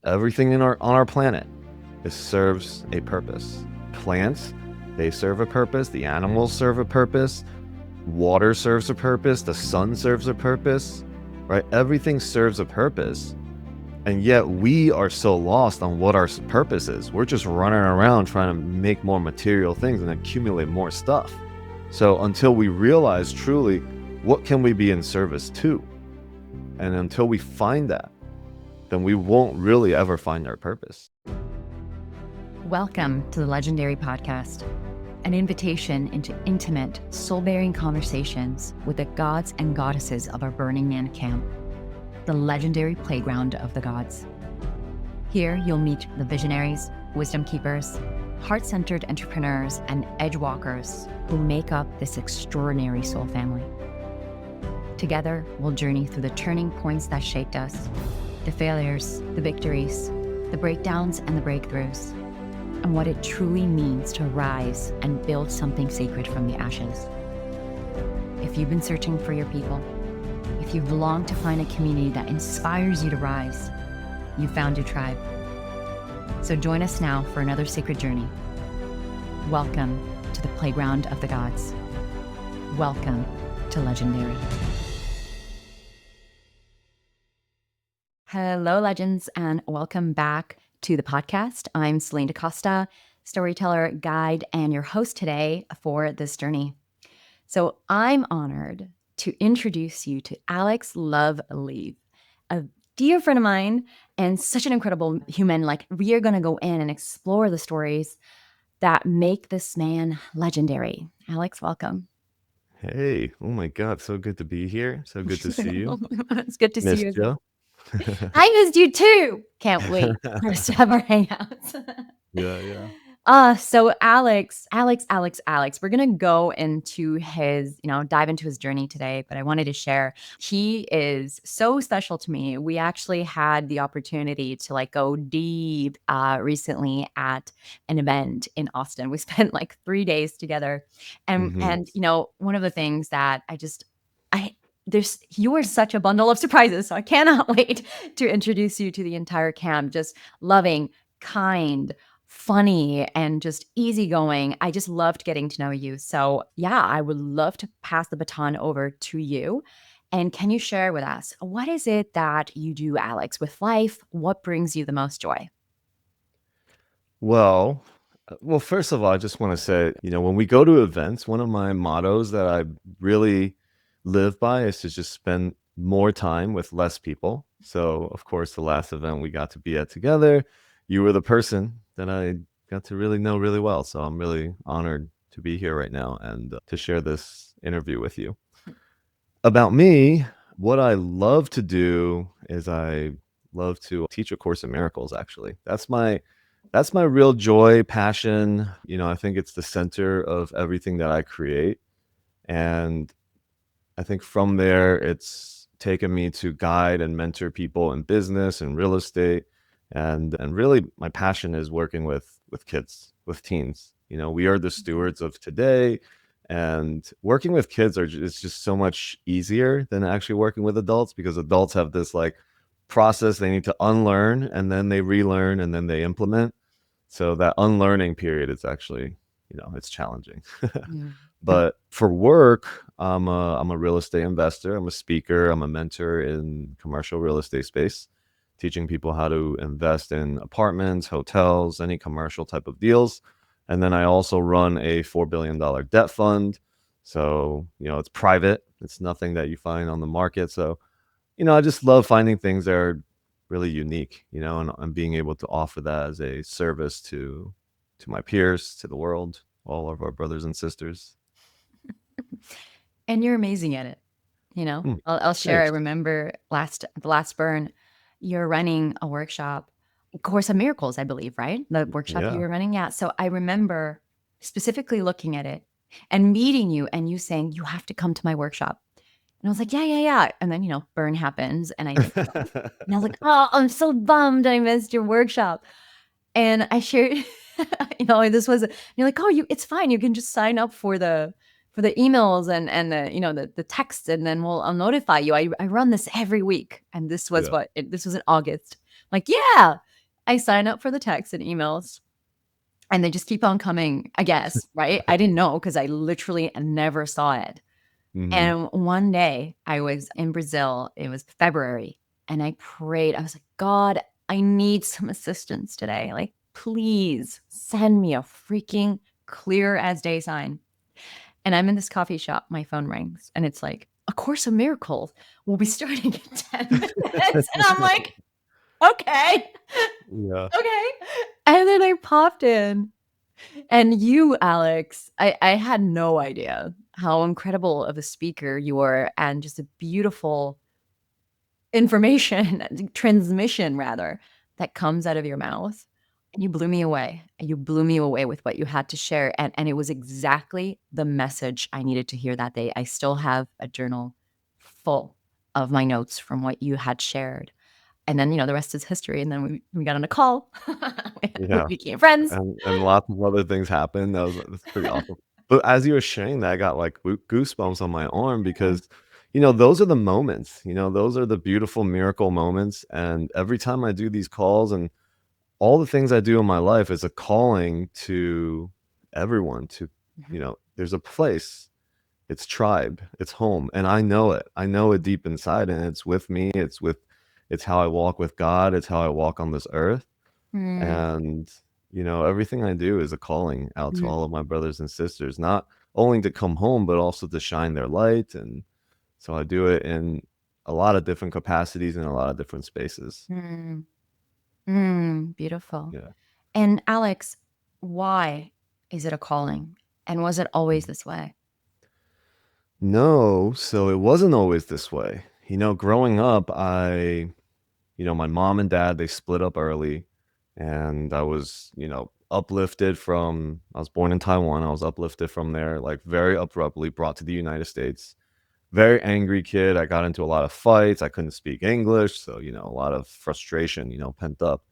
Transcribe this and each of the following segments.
Everything on our planet serves a purpose. Plants, they serve a purpose. The animals serve a purpose. Water serves a purpose. The sun serves a purpose, right? Everything serves a purpose. And yet we are so lost on what our purpose is. We're just running around trying to make more material things and accumulate more stuff. So until we realize truly what can we be in service to, and until we find that, then we won't really ever find our purpose. Welcome to the Legendary Podcast, an invitation into intimate, soul-bearing conversations with the gods and goddesses of our Burning Man camp, the legendary playground of the gods. Here, you'll meet the visionaries, wisdom keepers, heart-centered entrepreneurs, and edge walkers who make up this extraordinary soul family. Together, we'll journey through the turning points that shaped us, the failures, the victories, the breakdowns, and the breakthroughs, and what it truly means to rise and build something sacred from the ashes. If you've been searching for your people, if you've longed to find a community that inspires you to rise, you found your tribe. So join us now for another sacred journey. Welcome to the playground of the gods. Welcome to Legendary. Hello, legends, and welcome back to the podcast. I'm Celine DaCosta, storyteller, guide, and your host today for this journey. So I'm honored to introduce you to Alex Love-Leave, a dear friend of mine and such an incredible human. Like, we are going to go in and explore the stories that make this man legendary. Alex, welcome. Hey, oh my God, so good to be here. So good to see you. It's good to see Missed you as you. well. I missed you too. Can't wait for us to have our hangouts. Yeah. So Alex, we're gonna go into his, dive into his journey today, but I wanted to share, he is so special to me. We actually had the opportunity to go deep recently at an event in Austin. We spent 3 days together. And Mhm. and one of the things that you are such a bundle of surprises. So I cannot wait to introduce you to the entire camp. Just loving, kind, funny, and just easygoing. I just loved getting to know you. So yeah, I would love to pass the baton over to you. And can you share with us, what is it that you do, Alex, with life? What brings you the most joy? Well, first of all, I just want to say, when we go to events, one of my mottos that I really live by is to just spend more time with less people. So, of course, the last event we got to be at together, you were the person that I got to really know really well. So I'm really honored to be here right now and to share this interview with you. About me, what I love to do is I love to teach A Course in Miracles, actually. That's my real joy, passion. I think it's the center of everything that I create. And I think from there, it's taken me to guide and mentor people in business and real estate. And really, my passion is working with kids, with teens. We are the stewards of today, and working with kids is just so much easier than actually working with adults, because adults have this process they need to unlearn, and then they relearn, and then they implement. So that unlearning period is actually, it's challenging. Mm. But for work, I'm a real estate investor. I'm a speaker. I'm a mentor in commercial real estate space, teaching people how to invest in apartments, hotels, any commercial type of deals. And then I also run a $4 billion debt fund. So, it's private. It's nothing that you find on the market. So, I just love finding things that are really unique, and being able to offer that as a service to my peers, to the world, all of our brothers and sisters. And you're amazing at it. Mm, I'll share. I thanks. remember the last burn, you're running a workshop, Course of Miracles, I believe, right? The workshop you Yeah. were running. Yeah. So I remember specifically looking at it and meeting you and you saying, you have to come to my workshop. And I was like, yeah. And then, burn happens and I missed it. And I was like, oh, I'm so bummed I missed your workshop. And I shared, you're like, oh, it's fine. You can just sign up for the emails and the texts, and then I'll notify you. I run this every week, and this was Yeah. this was in August. I'm like, yeah. I sign up for the texts and emails and they just keep on coming, I guess, right? I didn't know because I literally never saw it. Mhm. And one day I was in Brazil, it was February, and I prayed. I was like, God, I need some assistance today. Like, please send me a freaking clear as day sign. And I'm in this coffee shop, my phone rings, and it's like, A Course of Miracles will be starting in 10 minutes. And I'm like, okay, Yeah. okay. And then I popped in. And you, Alex, I had no idea how incredible of a speaker you were and just a beautiful information transmission rather that comes out of your mouth. And you blew me away. And you blew me away with what you had to share. And it was exactly the message I needed to hear that day. I still have a journal full of my notes from what you had shared. And then, the rest is history. And then we got on a call. We Yeah. became friends. And lots of other things happened. That's pretty awesome. But as you were sharing that, I got, like, goosebumps on my arm because, those are the moments, those are the beautiful miracle moments, and every time I do these calls and all the things I do in my life is a calling to everyone to, Mhm. there's a place, it's tribe, it's home, and I know it. I know it deep inside, and it's with me, it's how I walk with God, it's how I walk on this earth. Mm, And, everything I do is a calling out to mm, all of my brothers and sisters, not only to come home, but also to shine their light. And so I do it in a lot of different capacities in a lot of different spaces. mm, beautiful. Yeah. And Alex, why is it a calling? And was it always this way? No, so it wasn't always this way. Growing up, my mom and dad, they split up early, and I was, uplifted from I was born in Taiwan. I was uplifted from there, like, very abruptly brought to the United States. Very angry kid. I got into a lot of fights. I couldn't speak English, so, a lot of frustration, pent up.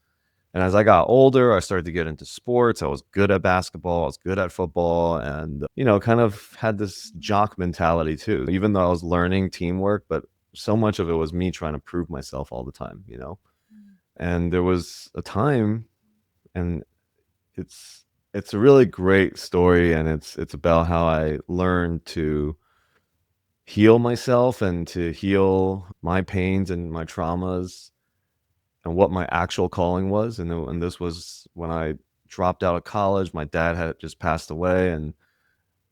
And as I got older, I started to get into sports. I was good at basketball, I was good at football, and, kind of had this jock mentality too, even though I was learning teamwork, but so much of it was me trying to prove myself all the time. And there was a time, and it's it's a really great story, and it's about how I learned to heal myself and to heal my pains and my traumas and what my actual calling was. And this was when I dropped out of college. My dad had just passed away, and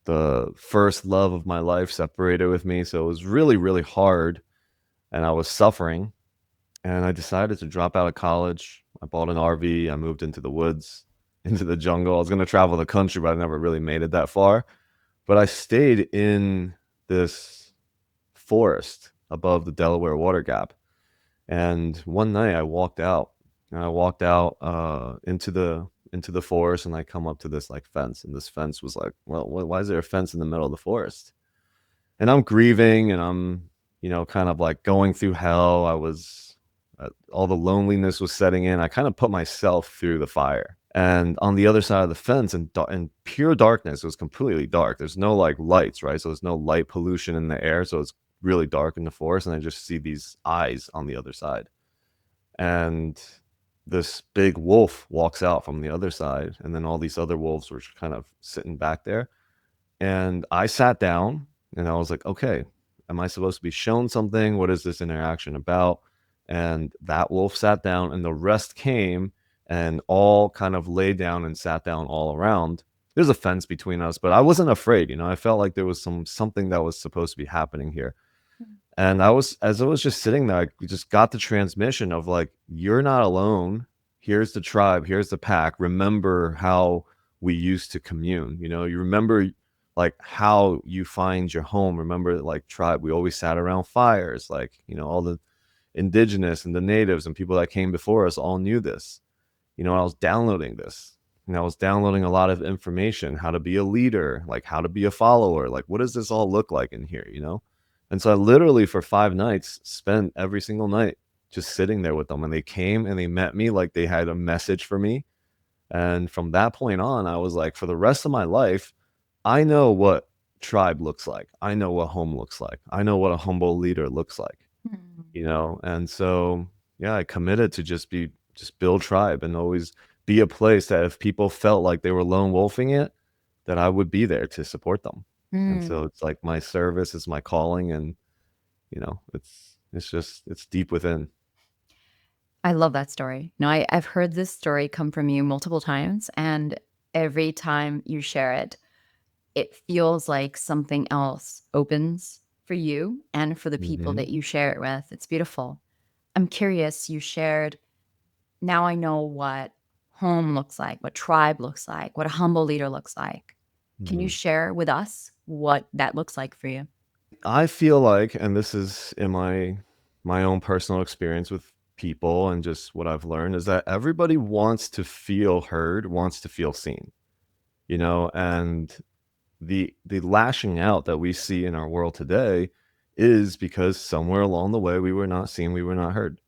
the first love of my life separated with me. So it was really, really hard, and I was suffering. And I decided to drop out of college. I bought an RV. I moved into the woods, into the jungle. I was going to travel the country, but I never really made it that far. But I stayed in this forest above the Delaware Water Gap. And one night I walked out into the forest, and I come up to this, like, fence, and this fence was like, well, why is there a fence in the middle of the forest? And I'm grieving, and I'm, kind of like going through hell. All the loneliness was setting in. I kind of put myself through the fire. And on the other side of the fence, in pure darkness, it was completely dark. There's no, like, lights, right? So there's no light pollution in the air. So it's really dark in the forest. And I just see these eyes on the other side. And this big wolf walks out from the other side. And then all these other wolves were kind of sitting back there. And I sat down, and I was like, okay, am I supposed to be shown something? What is this interaction about? And that wolf sat down, and the rest came and all kind of laid down and sat down all around. There's a fence between us, but I wasn't afraid. I felt like there was something that was supposed to be happening here. And as I was just sitting there, I just got the transmission of, like, you're not alone. Here's the tribe, here's the pack. Remember how we used to commune. You remember, like, how you find your home. Remember, like, tribe, we always sat around fires, like, all the indigenous and the natives and people that came before us all knew this. I was downloading this, and I was downloading a lot of information, how to be a leader, like, how to be a follower, like, what does this all look like in here? And so I literally, for 5 nights, spent every single night just sitting there with them, and they came and they met me like they had a message for me. And from that point on, I was like, for the rest of my life, I know what tribe looks like. I know what home looks like. I know what a humble leader looks like. Mm, And so, yeah, I committed to just be just build tribe and always be a place that if people felt like they were lone wolfing it, that I would be there to support them. And Mm. so it's like my service is my calling, and it's just it's deep within. I love that story. No, I've heard this story come from you multiple times, and every time you share it, it feels like something else opens for you and for the people Hmm. that you share it with. It's beautiful. I'm curious, you shared, now I know what home looks like, what tribe looks like, what a humble leader looks like. Can you Hmm. share with us what that looks like for you? I feel like, and this is in my own personal experience with people and just what I've learned, is that everybody wants to feel heard, wants to feel seen, and the lashing out that we see in our world today is because somewhere along the way we were not seen, we were not heard.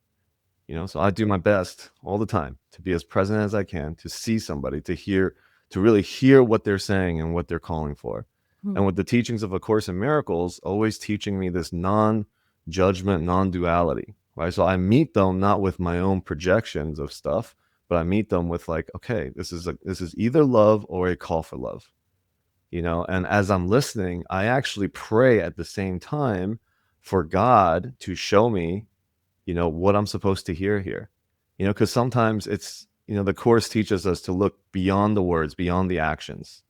So I do my best all the time to be as present as I can, to see somebody, to really hear what they're saying and what they're calling for. Hmm. And with the teachings of A Course in Miracles always teaching me this non-judgment, non-duality, right? So I meet them not with my own projections of stuff, but I meet them with like, okay, this is either love or a call for love. And as I'm listening, I actually pray at the same time for God to show me, what I'm supposed to hear here. Because sometimes the Course teaches us to look beyond the words, beyond the actions,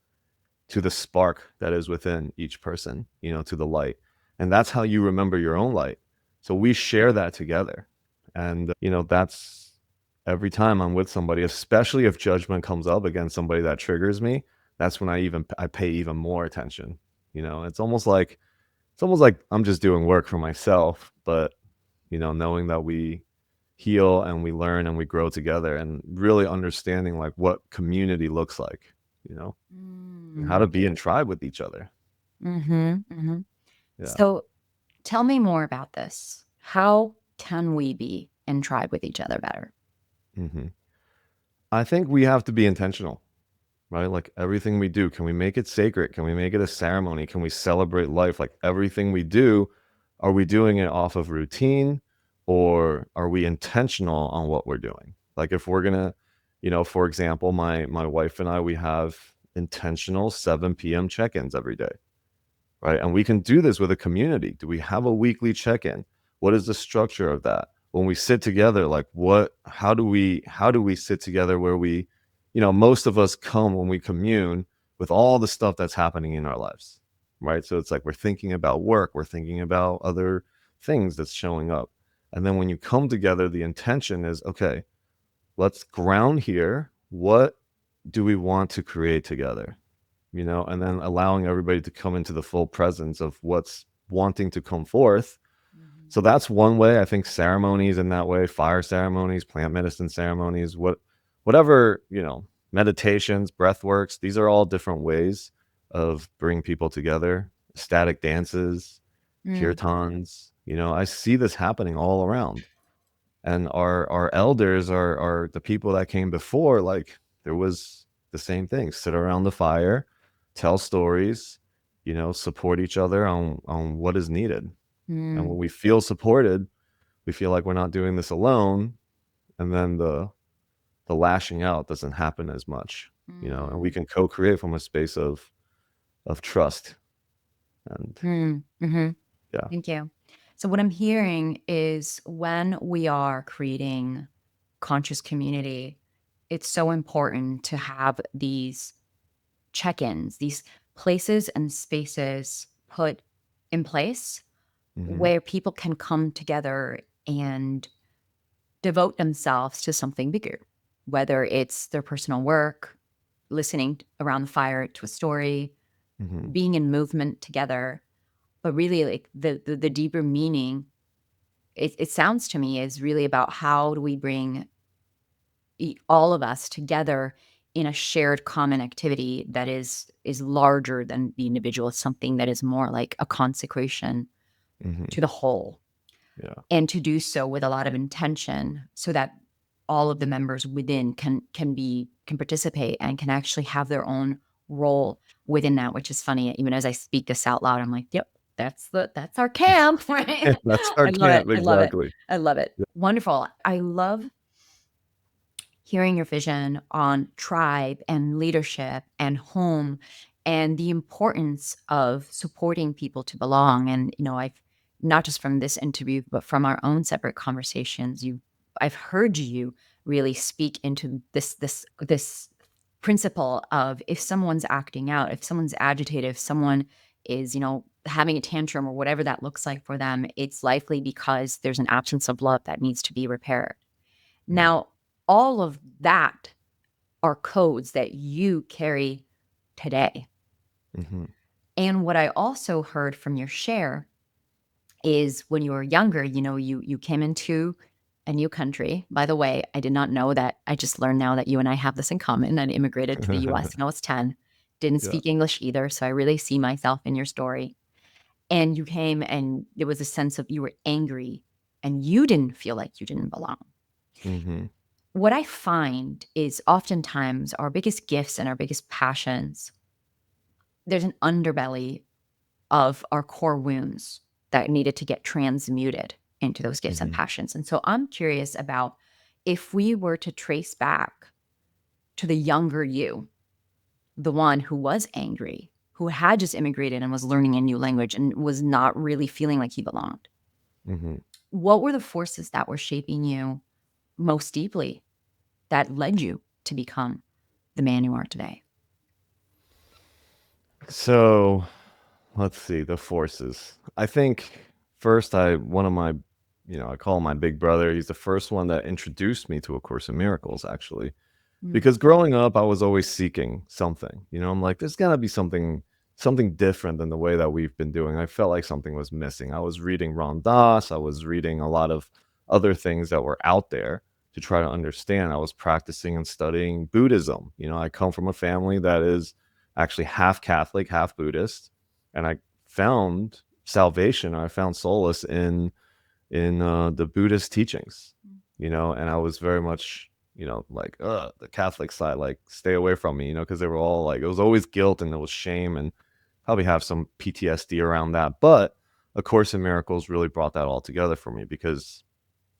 to the spark that is within each person, to the light. And that's how you remember your own light. So we share that together. And, that's every time I'm with somebody, especially if judgment comes up against somebody that triggers me, that's when I pay even more attention. It's almost like I'm just doing work for myself, but knowing that we heal and we learn and we grow together and really understanding like what community looks like, you know, and how Mm. to be in tribe with each other. Mm-hmm, mm-hmm. Yeah. So tell me more about this. How can we be in tribe with each other better? Hmm. I think we have to be intentional, right? Like everything we do, can we make it sacred? Can we make it a ceremony? Can we celebrate life? Like everything we do, are we doing it off of routine, or are we intentional on what we're doing? Like if we're gonna, for example, my wife and I, we have intentional 7 p.m. check-ins every day, right? And we can do this with a community. Do we have a weekly check-in? What is the structure of that? When we sit together, like how do we sit together where most of us come when we commune with all the stuff that's happening in our lives, right? So it's like we're thinking about work, we're thinking about other things that's showing up. And then when you come together, the intention is, okay, let's ground here. What do we want to create together? And then allowing everybody to come into the full presence of what's wanting to come forth. Mhm. So that's one way. I think ceremonies in that way, fire ceremonies, plant medicine ceremonies, whatever, meditations, breath works, these are all different ways of bringing people together. Static dances, Mm. kirtans, I see this happening all around. And our elders are the people that came before, like there was the same thing, sit around the fire, tell stories, support each other on what is needed. And Mm. when we feel supported, we feel like we're not doing this alone, and then the lashing out doesn't happen as much, and we Mm. can co-create from a space of trust. And Mm. Mhm. yeah. Thank you. So, what I'm hearing is when we are creating conscious community, it's so important to have these check ins, these places and spaces put in place Hmm. where people can come together and devote themselves to something bigger, whether it's their personal work, listening around the fire to a story, Hmm. being in movement together. But really, like the deeper meaning, it sounds to me is really about how do we bring all of us together in a shared common activity that is larger than the individual. It's something that is more like a consecration Hmm. to the whole, Yeah. and to do so with a lot of intention so that all of the members within can participate and can actually have their own role within that, which is funny. Even as I speak this out loud, I'm like, yep, that's our camp, right? That's our I love it. camp, I love it. exactly. I love it. Yeah. Wonderful. I love hearing your vision on tribe and leadership and home and the importance of supporting people to belong. And, I've not just from this interview, but from our own separate conversations, I've heard you really speak into this principle of if someone's acting out, if someone's agitated, if someone is, having a tantrum or whatever that looks like for them, it's likely because there's an absence of love that needs to be repaired. Mm, Now, all of that are codes that you carry today. mhm, And what I also heard from your share is when you were younger, you came into a new country. By the way, I did not know that. I just learned now that you and I have this in common. I immigrated to the US when I was 10. Didn't yeah, speak English either, so I really see myself in your story. And you came and there was a sense of you were angry and you didn't feel like you didn't belong. mhm, What I find is oftentimes our biggest gifts and our biggest passions, there's an underbelly of our core wounds that needed to get transmuted into those gifts and mhm, passions. And so I'm curious about if we were to trace back to the younger you, the one who was angry, who had just immigrated and was learning a new language and was not really feeling like he belonged. mhm. What were the forces that were shaping you most deeply that led you to become the man you are today? So, let's see, the forces. I think first one of my, I call him my big brother. He's the first one that introduced me to A Course in Miracles, actually. Mm, Because growing up, I was always seeking something. I'm like, there's gotta be something different than the way that we've been doing. I felt like something was missing. I was reading Ram Dass. I was reading a lot of other things that were out there to try to understand. I was practicing and studying Buddhism. I come from a family that is actually half Catholic, half Buddhist, and I found salvation. I found solace in the Buddhist teachings, and I was very much, like, the Catholic side, like, stay away from me, because they were all like, it was always guilt and it was shame and probably have some PTSD around that. But A Course in Miracles really brought that all together for me because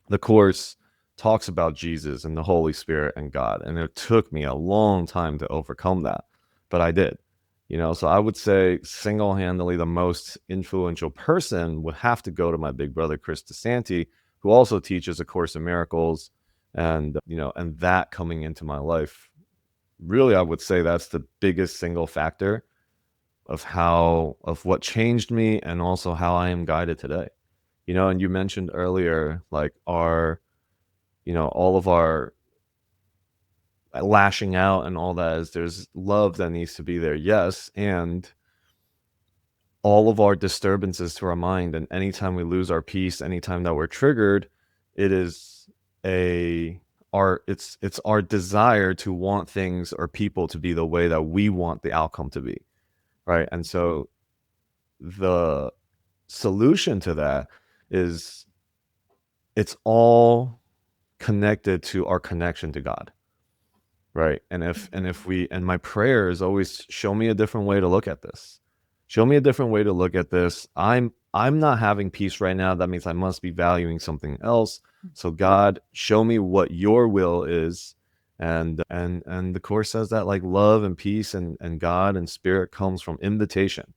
the Course talks about Jesus and the Holy Spirit and God. And it took me a long time to overcome that, but I did. So I would say single handedly the most influential person would have to go to my big brother, Chris DeSanti, who also teaches A Course in Miracles. And that coming into my life, really, I would say that's the biggest single factor of what changed me and also how I am guided today. And you mentioned earlier, like, all of our lashing out and all that is there's love that needs to be there. Yes. And all of our disturbances to our mind, and anytime we lose our peace, anytime that we're triggered, it is a it's our desire to want things or people to be the way that we want the outcome to be, right? And so the solution to that is it's all connected to our connection to God. Right, and my prayer is always, "Show me a different way to look at this. Show me a different way to look at this. I'm not having peace right now, that means I must be valuing something else. So God, show me what your will is." And the Course says that, like, love and peace and God and spirit comes from invitation,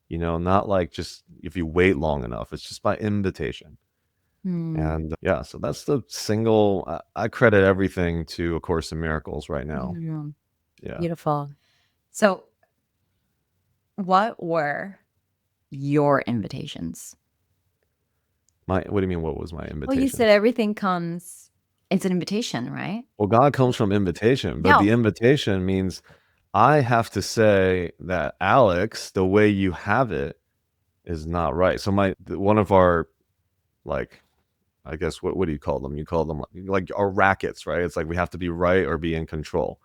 not like just if you wait long enough, it's just by invitation. mm, And, yeah, so that's the single I credit everything to A Course in Miracles right now. yeah, Yeah. beautiful. So, what were your invitations? What do you mean, what was my Well, you said invitations? everything comes, it's an invitation, right? Well, God comes from invitation, but Yeah. the invitation means I have to say that, "Alex, the way you have it is not right." So one of our, like, I guess, what do you call them? You call them, like our rackets, right? It's like we have to be right or be in control.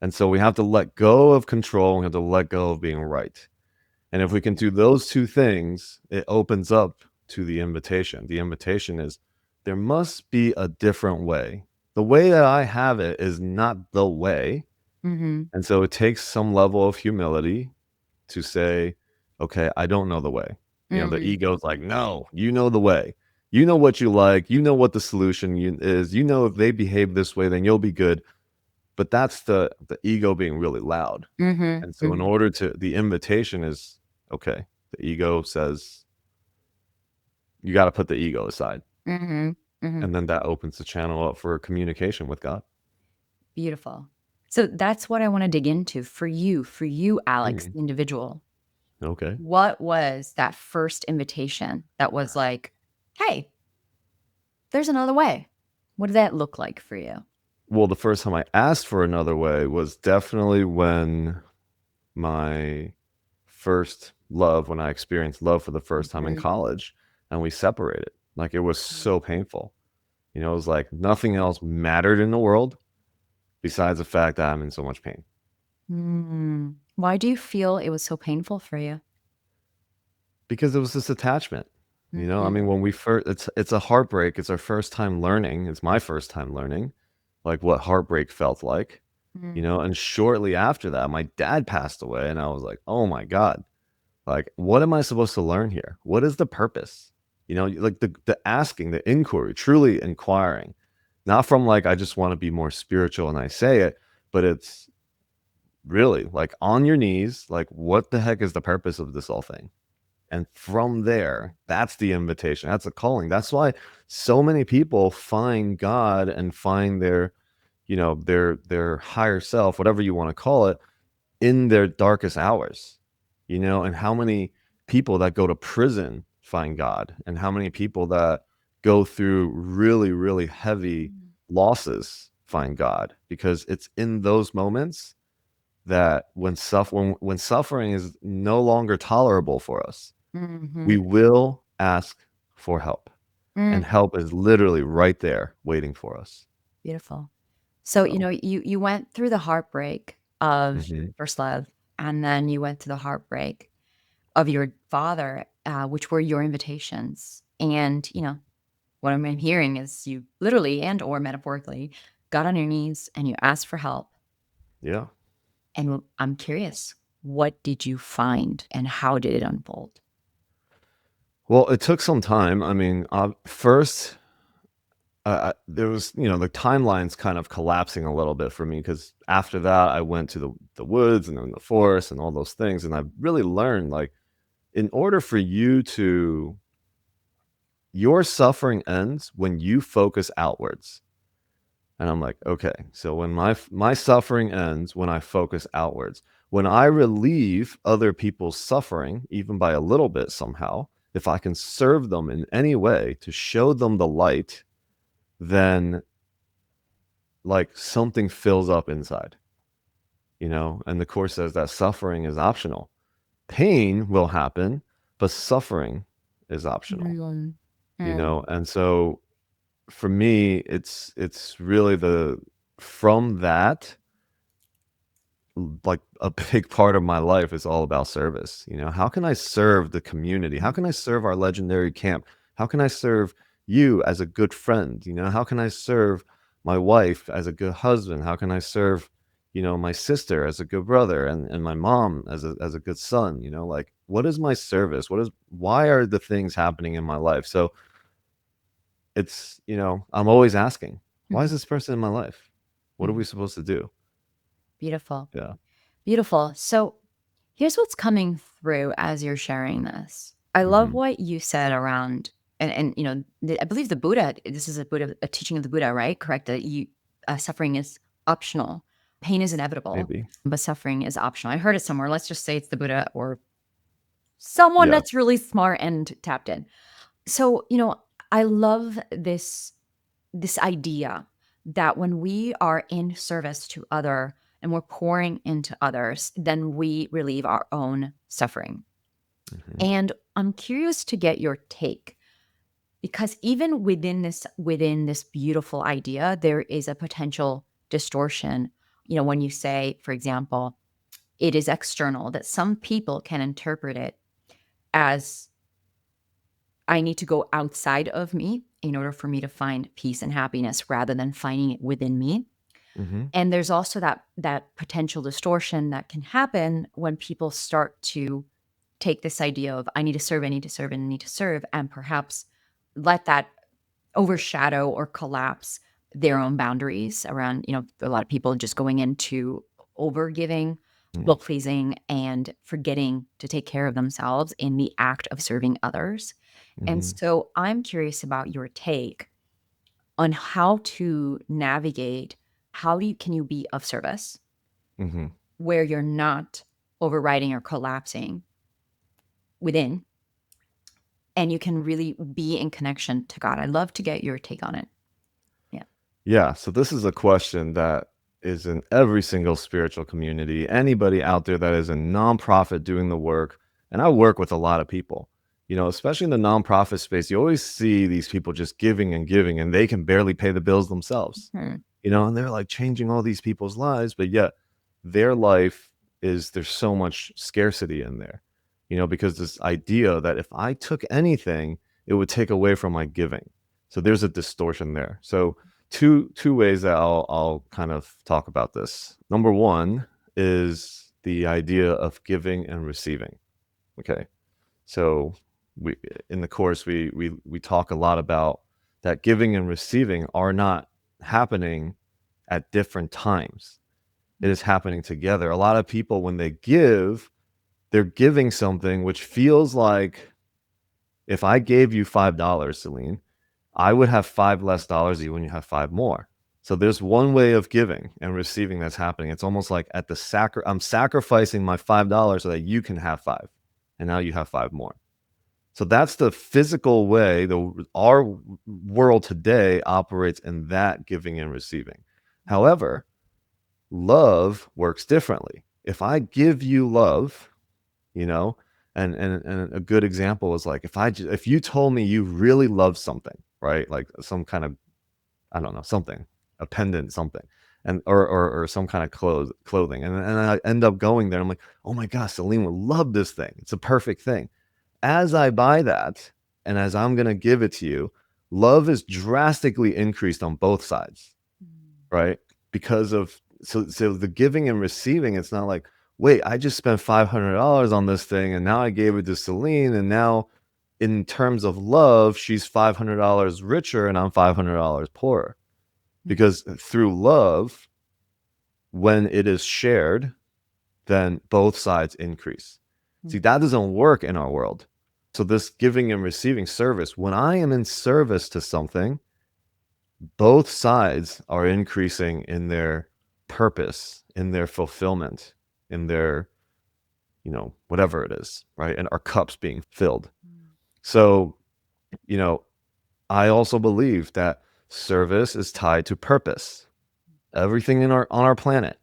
And so we have to let go of control, and we have to let go of being right. And if we can do those two things, it opens up to the invitation. The invitation is there must be a different way. The way that I have it is not the way. Mhm. And so it takes some level of humility to say, okay, I don't know the way. The Mhm. ego's like, no, you know the way. You know what you like. You know what the solution is. You know if they behave this way, then you'll be good. But that's the ego being really loud. Mm-hmm. And so in order to the invitation is okay. The ego says you got to put the ego aside. Mm-hmm. Mm-hmm. And then that opens the channel up for communication with God. Beautiful. So that's what I want to dig into for you, Alex, Mhm. the individual. Okay. What was that first invitation that was like, hey, there's another way? What did that look like for you? Well, the first time I asked for another way was definitely when my first love, when I experienced love for the first time in Mhm. college and we separated. Like it was so painful. You know, it was like nothing else mattered in the world besides the fact that I'm in so much pain. Mm. Why do you feel it was so painful for you? Because it was this attachment. You know, I Mhm. mean, when we first, it's a heartbreak. It's our first time learning. It's my first time learning, like what heartbreak felt like. You Mm. know, and shortly after that, my dad passed away, and I was like, oh my god, like what am I supposed to learn here? What is the purpose? You know, like the asking, the inquiry, truly inquiring, not from like I just want to be more spiritual and I say it, but it's really like on your knees, like what the heck is the purpose of this whole thing? And from there, that's the invitation. That's a calling. That's why so many people find God and find their, you know, their higher self, whatever you want to call it, in their darkest hours. You know, and how many people that go to prison find God, and how many people that go through really, really heavy Mm. losses find God, because it's in those moments that when suffering is no longer tolerable for us, we Mhm. will ask for help, Mm. and help is literally right there waiting for us. Beautiful. So, So, you went through the heartbreak of mhm, first love, and then you went through the heartbreak of your father, which were your invitations. And, what I'm hearing is you literally and or metaphorically got on your knees and you asked for help. yeah. And I'm curious, what did you find and how did it unfold? Well, it took some time. I mean, first, there was, you know, the timeline's kind of collapsing a little bit for me because after that, I went to the woods and then the forest and all those things, and I really learned like in order for you to your suffering ends when you focus outwards. And I'm like, okay, so when my suffering ends when I focus outwards. When I relieve other people's suffering, even by a little bit somehow, if I can serve them in any way to show them the light, then like something fills up inside, you know? And the course says that suffering is optional. Pain will happen, but suffering is optional, Mm. you Mm. know? And so for me, it's really the from that, like a big part of my life is all about service. You know, how can I serve the community? How can I serve our legendary camp? How can I serve you as a good friend? You know, how can I serve my wife as a good husband? How can I serve, you know, my sister as a good brother, and my mom as a good son? You know, like what is my service? Why are the things happening in my life? So it's, you know, I'm always asking, why is Mhm. this person in my life? What are we Mhm. supposed to do? Beautiful. Yeah. Beautiful. So here's what's coming through as you're sharing this. I love Hmm. what you said around, and I believe the Buddha. This is a teaching of the Buddha, right? Correct. That suffering is optional, pain is inevitable, Maybe. but suffering is optional. I heard it somewhere. Let's just say it's the Buddha or someone Yeah. that's really smart and tapped in. So I love this idea that when we are in service to other and we're pouring into others, then we relieve our own suffering. Mhm. And I'm curious to get your take because even within this beautiful idea, there is a potential distortion. When you say, for example, it is external, that some people can interpret it as I need to go outside of me in order for me to find peace and happiness rather than finding it within me. Mhm. And there's also that potential distortion that can happen when people start to take this idea of I need to serve, I need to serve, and I need to serve, and perhaps let that overshadow or collapse their own boundaries around, a lot of people just going into over giving, Mm, people pleasing, and forgetting to take care of themselves in the act of serving others. And mhm, so I'm curious about your take on how to navigate, can you be of service mhm. where you're not overriding or collapsing within, and you can really be in connection to God. I'd love to get your take on it. Yeah. Yeah, so this is a question that is in every single spiritual community. Anybody out there that is a nonprofit doing the work, and I work with a lot of people, especially in the nonprofit space, you always see these people just giving and giving, and they can barely pay the bills themselves, Hmm. and they're like changing all these people's lives, but yet their life there's so much scarcity in there, because this idea that if I took anything, it would take away from my giving. So there's a distortion there. So two ways that I'll kind of talk about this. Number one is the idea of giving and receiving. Okay, so we in the course we talk a lot about that giving and receiving are not happening at different times. It is happening together. A lot of people, when they give, they're giving something which feels like, if I gave you $5, Celine, I would have five less dollars than you when you have five more. So there's one way of giving and receiving that's happening. It's almost like I'm sacrificing my $5 so that you can have five, and now you have five more. So that's the physical way our world today operates, in that giving and receiving. However, love works differently. If I give you love, you know, and a good example is like, if you told me you really love something, right? Like some kind of, I don't know, something, a pendant, something, and or some kind of clothing, and I end up going there. I'm like, oh my gosh, Celine would love this thing. It's a perfect thing. As I buy that, and as I'm gonna give it to you, love is drastically increased on both sides, right? Because of so the giving and receiving, it's not like, wait, I just spent $500 on this thing, and now I gave it to Celine, and now in terms of love, she's $500 richer and I'm $500 poorer. Because through love, when it is shared, then both sides increase. See, that doesn't work in our world. So this giving and receiving service, when I am in service to something, both sides are increasing in their purpose, in their fulfillment, in their, whatever it is, right? And our cups being filled. So, you know, I also believe that service is tied to purpose. Everything on our planet,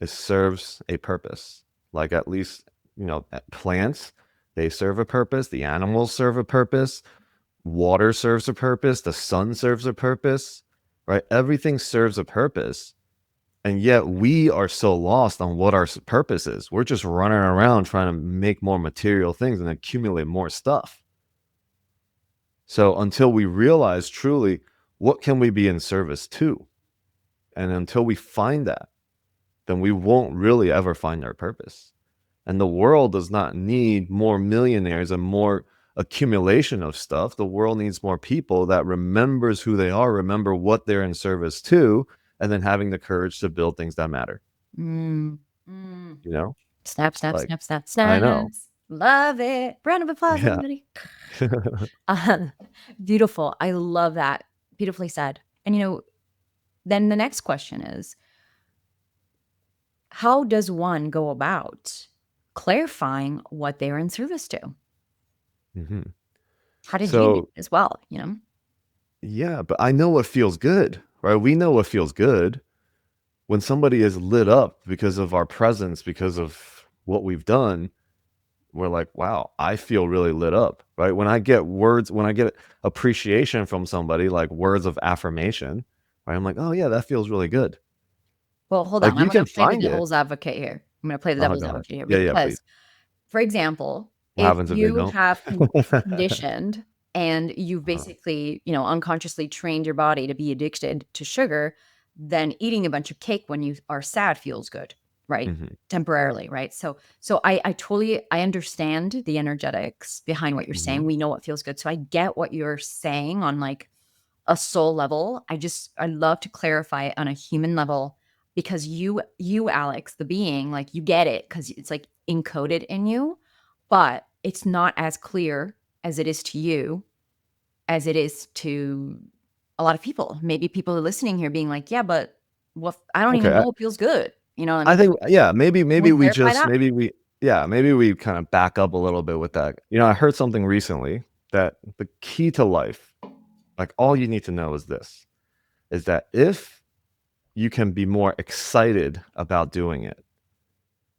it serves a purpose. Like, at least, plants, they serve a purpose, the animals serve a purpose, water serves a purpose, the sun serves a purpose, right? Everything serves a purpose. And yet we are so lost on what our purpose is. We're just running around trying to make more material things and accumulate more stuff. So until we realize truly what can we be in service to, and until we find that, then we won't really ever find our purpose. And the world does not need more millionaires and more accumulation of stuff. The world needs more people that remembers who they are, remember what they're in service to, and then having the courage to build things that matter. Mm. Mm. You know, Snap, snap, like, snap, snap, I know. snaps. Love it. Round of applause, Yeah. everybody. Uh, Beautiful. I love that. Beautifully said. And then the next question is, how does one go about clarifying what they're in service to? hmm How did you do So, it as well? yeah, but I know what feels good, right? We know what feels good when somebody is lit up because of our presence, because of what we've done. We're like, wow, I feel really lit up, right? When I get appreciation from somebody, like words of affirmation, right? I'm like, oh yeah, that feels really good. Well, hold Like, on. I'm you going can to play the find it. devil's advocate here. I'm going to play the Oh, devil's go ahead. advocate here Yeah, yeah, please. because, for example, What if happens if they you don't? have conditioned and you've Uh-huh. basically, unconsciously trained your body to be addicted to sugar, then eating a bunch of cake when you are sad feels good. right? Mhm. Temporarily, right? So I totally I understand the energetics behind what you're saying. Mhm. We know what feels good. So I get what you're saying on like a soul level. I love to clarify it on a human level because you Alex, the being, like you get it because it's like encoded in you, but it's not as clear as it is to you as it is to a lot of people. Maybe people are listening here being like, yeah, but what I don't even Okay. know what feels good. You know what I I mean? think, yeah, maybe Can we we clarify just that? maybe we kind of back up a little bit with that. I heard something recently that the key to life, like all you need to know is this, is that if you can be more excited about doing it,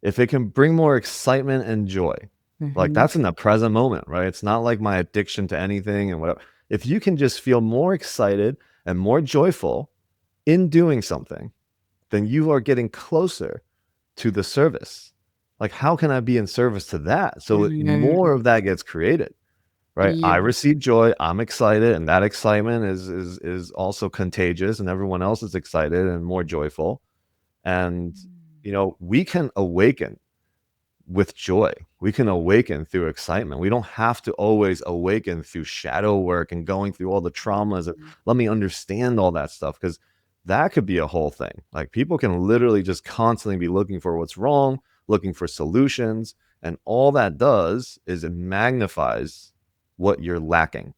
if it can bring more excitement and joy, like Mhm. that's in the present moment, right? It's not like my addiction to anything and whatever. If you can just feel more excited and more joyful in doing something, then you are getting closer to the service. Like, how can I be in service to that? So more Mm, of that gets created, right? I you receive joy, I'm excited, and that excitement is also contagious, and everyone else is excited and more joyful. And we can awaken with joy. We can awaken through excitement. We don't have to always awaken through shadow work and going through all the traumas. Let me understand all that stuff, because that could be a whole thing. Like people can literally just constantly be looking for what's wrong, looking for solutions. And all that does is it magnifies what you're lacking,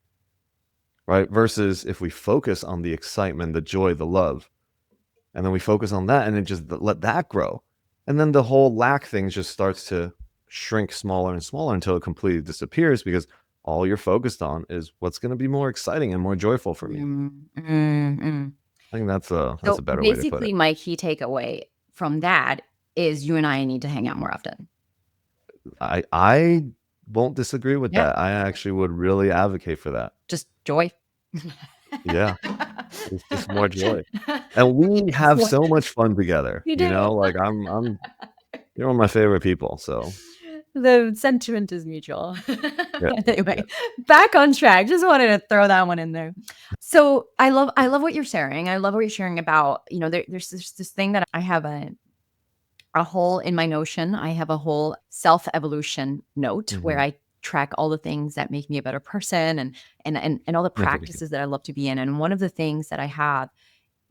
right? Versus if we focus on the excitement, the joy, the love, and then we focus on that and then just let that grow, and then the whole lack thing just starts to shrink smaller and smaller until it completely disappears, because all you're focused on is what's going to be more exciting and more joyful for me. mm. I think that's a So better way to put it. basically, my key takeaway from that is you and I need to hang out more often. I won't disagree with Yeah, that. I actually would really advocate for that. just joy. Yeah, it's just more joy, and we It's have what so much fun together, you do. like you're one of my favorite people, so The sentiment is mutual. yeah, yeah. Anyway, back on track. Just wanted to throw that one in there. So I love what you're sharing. I love what you're sharing about, there's this thing that I have a whole in my Notion. I have a whole self evolution note where Hmm. I track all the things that make me a better person and all the practices that I love to be in. And one of the things that I have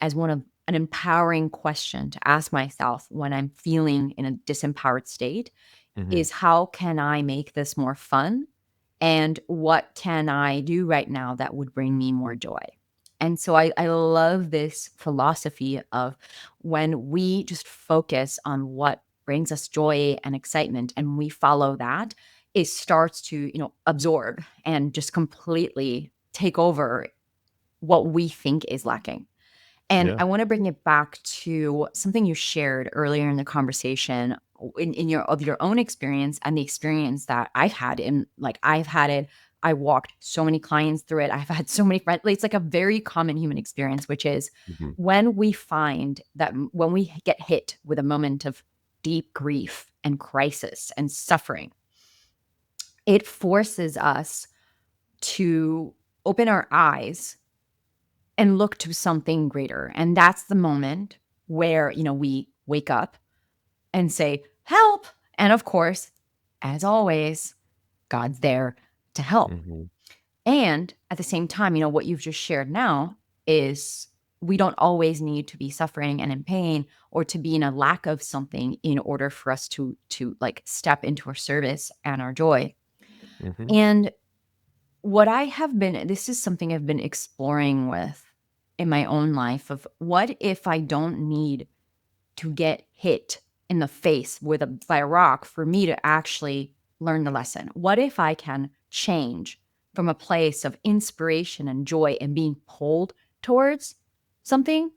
as one of an empowering question to ask myself when I'm feeling in a disempowered state Hmm. is how can I make this more fun? And what can I do right now that would bring me more joy? And so I love this philosophy of when we just focus on what brings us joy and excitement and we follow that, it starts to, absorb and just completely take over what we think is lacking. And Yeah. I want to bring it back to something you shared earlier in the conversation in your own experience and the experience that I've had in like I've had it. I walked so many clients through it. I've had so many friends. It's like a very common human experience, which is Hmm. when we find that when we get hit with a moment of deep grief and crisis and suffering, it forces us to open our eyes and look to something greater. And that's the moment where, we wake up and say, help. And of course, as always, God's there to help. Hmm. And at the same time, what you've just shared now is we don't always need to be suffering and in pain or to be in a lack of something in order for us to like step into our service and our joy. Hmm. And what I have been this is something I've been exploring with in my own life of what if I don't need to get hit in the face by a rock for me to actually learn the lesson? What if I can change from a place of inspiration and joy and being pulled towards something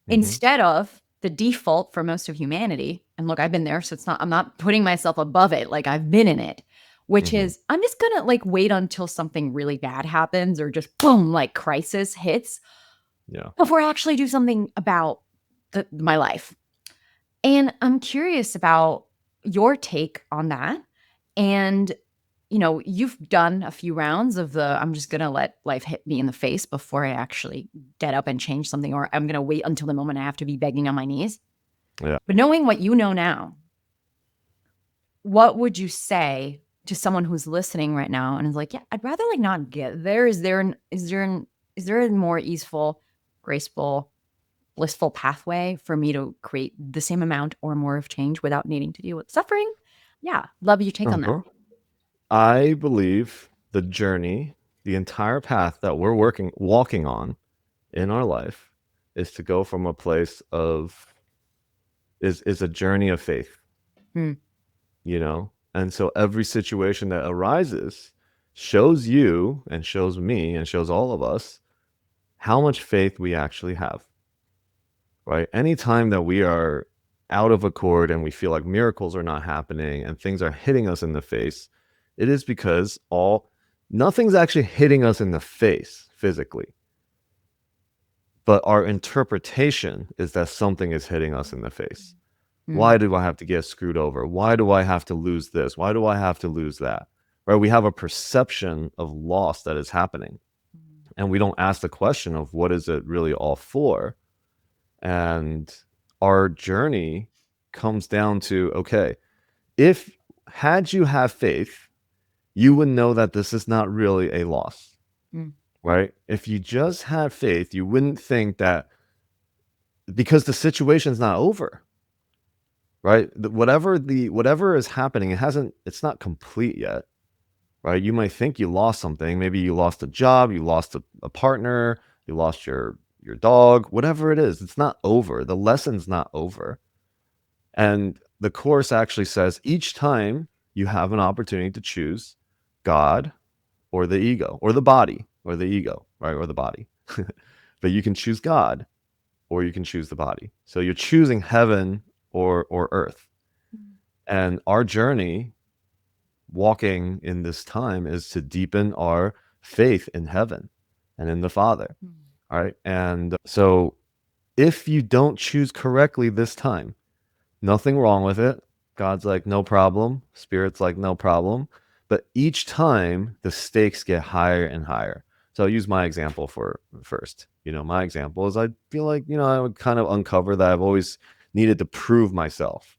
Hmm. instead of the default for most of humanity? And look, I've been there, so I'm not putting myself above it. Like I've been in it, which Hmm. is I'm just gonna like wait until something really bad happens or just boom, like crisis hits Yeah. before I actually do something about my life. And I'm curious about your take on that. And, you've done a few rounds of the I'm just going to let life hit me in the face before I actually get up and change something, or I'm going to wait until the moment I have to be begging on my knees. Yeah. But knowing what you know now, what would you say to someone who's listening right now and is like, yeah, I'd rather like not get there. Is there a more easeful, graceful, blissful pathway for me to create the same amount or more of change without needing to deal with suffering? Yeah. Love your take on that. Uh-huh. I believe the journey, the entire path that we're walking on in our life is to go from a place of is a journey of faith, Hmm. you know? And so every situation that arises shows you and shows me and shows all of us how much faith we actually have, right? Anytime that we are out of accord and we feel like miracles are not happening and things are hitting us in the face, it is because nothing's actually hitting us in the face physically, but our interpretation is that something is hitting us in the face. Hmm. Why do I have to get screwed over? Why do I have to lose this? Why do I have to lose that? Right? We have a perception of loss that is happening. And we don't ask the question of what is it really all for? And our journey comes down to, okay, if had you have faith, you would know that this is not really a loss, Hmm. right? If you just had faith, you wouldn't think that because the situation's not over, right? Whatever is happening, it's not complete yet, right? You might think you lost something. Maybe you lost a job, you lost a partner, you lost your dog, whatever it is. It's not over. The lesson's not over. And the course actually says each time you have an opportunity to choose God or the ego or the body or the ego, right? Or the body. But you can choose God or you can choose the body. So you're choosing heaven or earth. And our journey walking in this time is to deepen our faith in heaven and in the Father. All right. And so if you don't choose correctly this time, nothing wrong with it. God's like, no problem. Spirit's like, no problem. But each time the stakes get higher and higher. So I'll use my example for first. My example is I feel like, I would kind of uncover that I've always needed to prove myself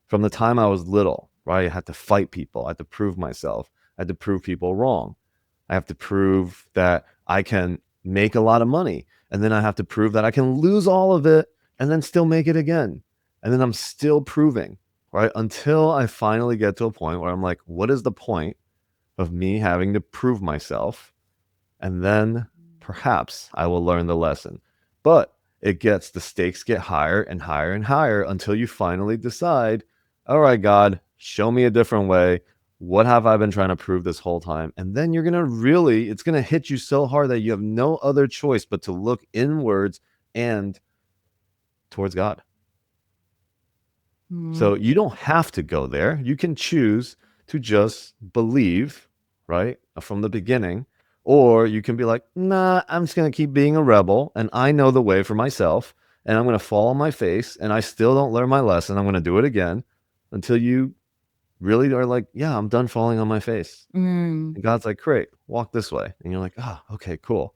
from the time I was little, right? I had to fight people. I had to prove myself. I had to prove people wrong. I have to prove that I can make a lot of money. And then I have to prove that I can lose all of it and then still make it again. And then I'm still proving, right? Until I finally get to a point where I'm like, what is the point of me having to prove myself? And then perhaps I will learn the lesson. But the stakes get higher and higher and higher until you finally decide, all right, God, show me a different way. What have I been trying to prove this whole time? And then it's going to hit you so hard that you have no other choice but to look inwards and towards God. Hmm. So you don't have to go there. You can choose to just believe, right, from the beginning. Or you can be like, nah, I'm just going to keep being a rebel and I know the way for myself and I'm going to fall on my face and I still don't learn my lesson. I'm going to do it again until you really are like, yeah, I'm done falling on my face. Mm. And God's like, great, walk this way. And you're like, oh, okay, cool.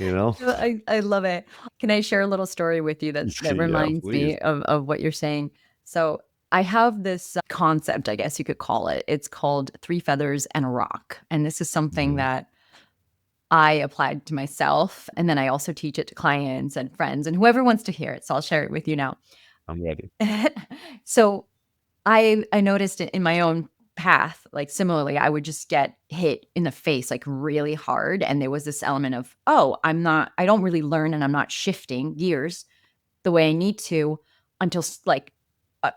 You know? I love it. Can I share a little story with you that Yeah, reminds please. me of what you're saying? So I have this concept, I guess you could call it. It's called three feathers and a rock. And this is something Mhm. that I applied to myself. And then I also teach it to clients and friends and whoever wants to hear it. So I'll share it with you now. I'm ready. So I noticed it in my own path, like similarly, I would just get hit in the face like really hard. And there was this element of, oh, I don't really learn and I'm not shifting gears the way I need to until like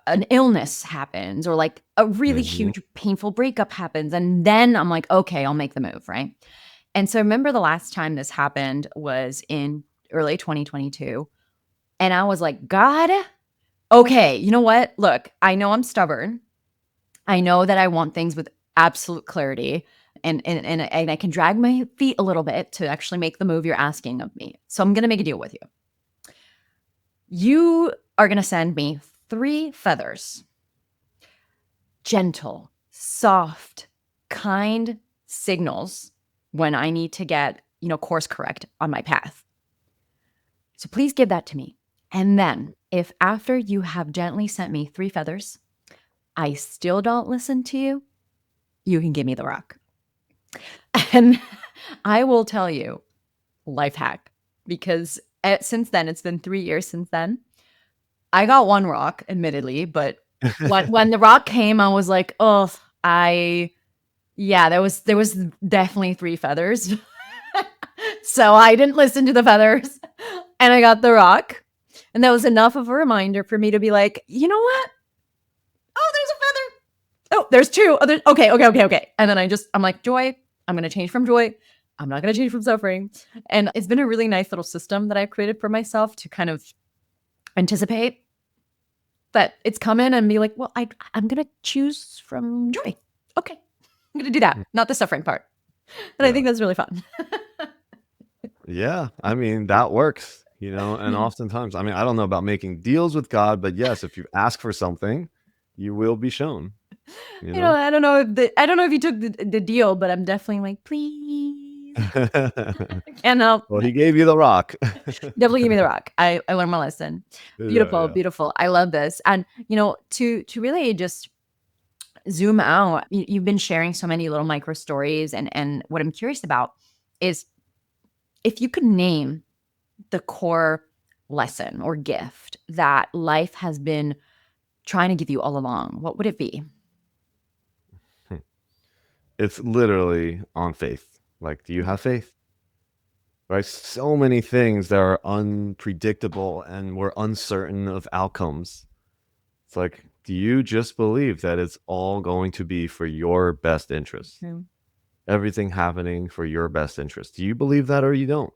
an illness happens or like a really Hmm. huge painful breakup happens. And then I'm like, okay, I'll make the move. Right. And so I remember the last time this happened was in early 2022. And I was like, God, okay, you know what? Look, I know I'm stubborn. I know that I want things with absolute clarity and I can drag my feet a little bit to actually make the move you're asking of me. So I'm going to make a deal with you. You are going to send me three feathers. Gentle, soft, kind signals when I need to get, course correct on my path. So please give that to me. And then If after you have gently sent me 3 feathers, I still don't listen to you, you can give me the rock. And I will tell you, life hack, because since then, it's been 3 years since then. I got 1 rock, admittedly, but when the rock came, I was like, "Oh, there was definitely 3 feathers." So I didn't listen to the feathers, and I got the rock, and that was enough of a reminder for me to be like, "You know what? Oh, there's a feather. Oh, there's 2. Oh, okay." And then I'm like, "Joy, I'm gonna change from joy. I'm not gonna change from suffering." And it's been a really nice little system that I've created for myself to kind of anticipate that it's coming and be like, "Well, I'm gonna choose from joy. Okay, I'm gonna do that, Mm, not the suffering part." And I yeah. think that's really fun. Yeah, I mean, that works, and oftentimes, I mean, I don't know about making deals with God, but yes, if you ask for something, you will be shown, you know? I don't know if you took the deal, but I'm definitely like, "Please." And Well, he gave you the rock. definitely give me the rock. I learned my lesson. Yeah, Beautiful, yeah. beautiful. I love this. And to really just zoom out, you've been sharing so many little micro stories, and what I'm curious about is if you could name the core lesson or gift that life has been trying to give you all along, what would it be? Hmm. It's literally on faith. Like, do you have faith? Right? So many things that are unpredictable and we're uncertain of outcomes. It's like, do you just believe that it's all going to be for your best interest? Mm, Everything happening for your best interest. Do you believe that or you don't?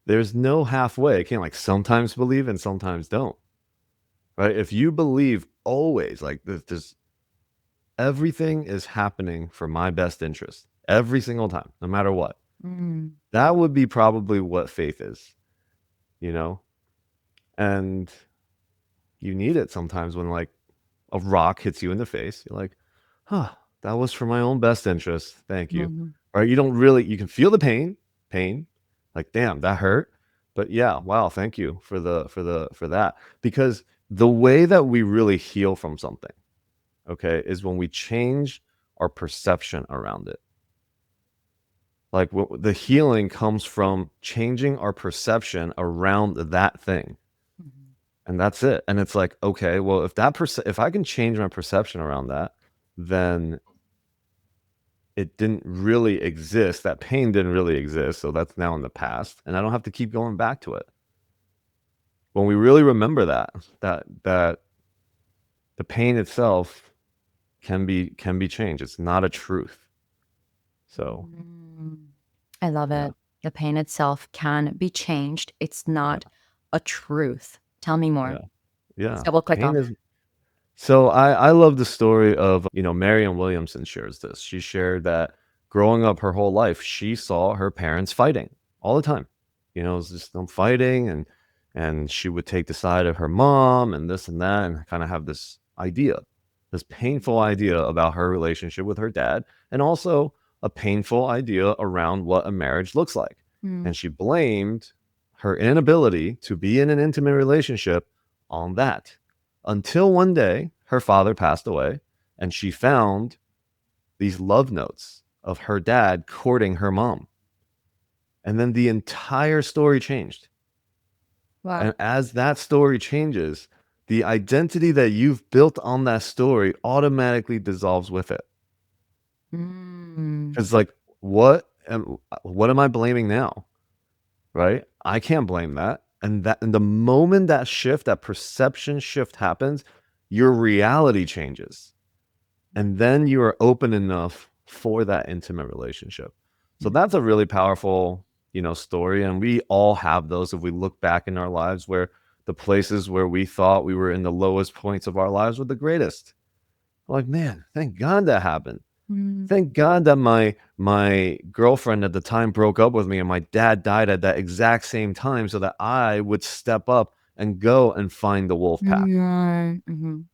There's no halfway. You can't like sometimes believe and sometimes don't. Right? If you believe always like this everything is happening for my best interest every single time, no matter what. mm, That would be probably what faith is, you know? And you need it sometimes when like a rock hits you in the face. You're like, huh, that was for my own best interest. Thank you. mhm, Right? You can feel the pain, like, damn, that hurt. But yeah, wow, thank you for that. Because the way that we really heal from something, okay, is when we change our perception around it. Like the healing comes from changing our perception around that thing. mhm, And that's it. And it's like, okay, well, if I can change my perception around that, then it didn't really exist. That pain didn't really exist. So that's now in the past. And I don't have to keep going back to it. When we really remember that the pain itself can be changed. It's not a truth. So mm. I love yeah, it. The pain itself can be changed. It's yeah, not a truth. Tell me more. yeah, Let's yeah. double click Pain on is that. So I love the story of, Marianne Williamson shares this. She shared that growing up her whole life, she saw her parents fighting all the time. It was just them fighting and she would take the side of her mom and this and that and kind of have this painful idea about her relationship with her dad and also a painful idea around what a marriage looks like. Mm, And she blamed her inability to be in an intimate relationship on that until one day her father passed away and she found these love notes of her dad courting her mom. And then the entire story changed. wow. And as that story changes, the identity that you've built on that story automatically dissolves with it. Mm, Because like, what am I blaming now? Right? I can't blame that. And the moment that perception shift happens, your reality changes. And then you are open enough for that intimate relationship. So mm, that's a really powerful, story. And we all have those if we look back in our lives where the places where we thought we were in the lowest points of our lives were the greatest. Like, man, thank God that happened. mm, Thank God that my girlfriend at the time broke up with me and my dad died at that exact same time so that I would step up and go and find the wolf pack. mm, mhm.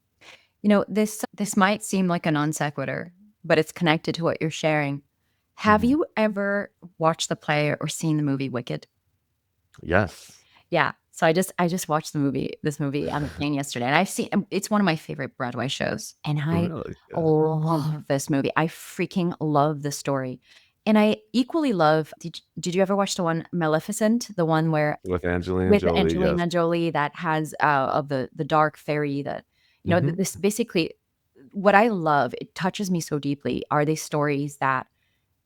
This might seem like a non sequitur, but it's connected to what you're sharing. Have Mhm. you ever watched the play or seen the movie Wicked? Yes. Yeah. So I just watched this movie on the plane yesterday, and I've seen it's one of my favorite Broadway shows, and I Really? Yeah. love this movie. I freaking love the story. And I equally love did you ever watch the one Maleficent, the one where With Angelina with Jolie, yes. Angelina Jolie that has of the dark fairy that Hmm. this basically what I love, it touches me so deeply are these stories that